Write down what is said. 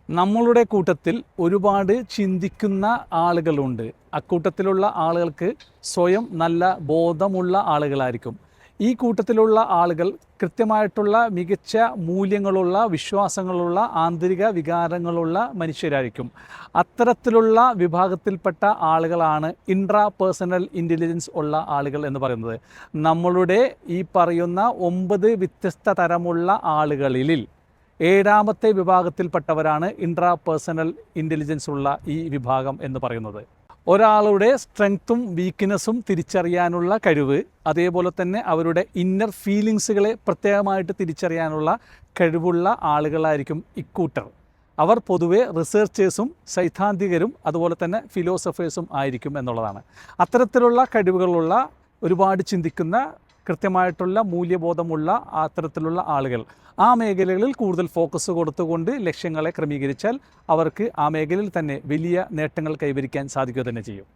നമ്മളുടെ കൂട്ടത്തിൽ ഒരുപാട് ചിന്തിക്കുന്ന ആളുകളുണ്ട്. അക്കൂട്ടത്തിലുള്ള ആളുകൾക്ക് സ്വയം നല്ല ബോധമുള്ള ആളുകളായിരിക്കും. ഈ കൂട്ടത്തിലുള്ള ആളുകൾ കൃത്യമായിട്ടുള്ള മികച്ച മൂല്യങ്ങളുള്ള, വിശ്വാസങ്ങളുള്ള, ആന്തരിക വികാരങ്ങളുള്ള മനുഷ്യരായിരിക്കും. അത്തരത്തിലുള്ള വിഭാഗത്തിൽപ്പെട്ട ആളുകളാണ് ഇൻട്രാ പേഴ്സണൽ ഇൻ്റലിജൻസ് ഉള്ള ആളുകൾ എന്ന് പറയുന്നത്. നമ്മളുടെ ഈ പറയുന്ന 9 വ്യത്യസ്ത തരമുള്ള ആളുകളിൽ 7ാമത്തെ വിഭാഗത്തിൽപ്പെട്ടവരാണ് ഇൻട്രാ പേഴ്സണൽ ഇൻ്റലിജൻസ് ഉള്ള ഈ വിഭാഗം എന്ന് പറയുന്നത്. ഒരാളുടെ സ്ട്രെങ്ത്തും വീക്ക്നെസ്സും തിരിച്ചറിയാനുള്ള കഴിവ്, അതേപോലെ തന്നെ അവരുടെ ഇന്നർ ഫീലിങ്സുകളെ പ്രത്യേകമായിട്ട് തിരിച്ചറിയാനുള്ള കഴിവുള്ള ആളുകളായിരിക്കും ഇക്കൂട്ടർ. അവർ പൊതുവെ റിസർച്ചേഴ്സും സൈദ്ധാന്തികരും അതുപോലെ തന്നെ ഫിലോസഫേഴ്സും ആയിരിക്കും എന്നുള്ളതാണ്. അത്തരത്തിലുള്ള കഴിവുകളുള്ള, ഒരുപാട് ചിന്തിക്കുന്ന, കൃത്യമായിട്ടുള്ള മൂല്യബോധമുള്ള അത്തരത്തിലുള്ള ആളുകൾ ആ മേഖലകളിൽ കൂടുതൽ ഫോക്കസ് കൊടുത്തുകൊണ്ട് ലക്ഷ്യങ്ങളെ ക്രമീകരിച്ചാൽ അവർക്ക് ആ മേഖലയിൽ തന്നെ വലിയ നേട്ടങ്ങൾ കൈവരിക്കാൻ സാധിക്കുക തന്നെ ചെയ്യും.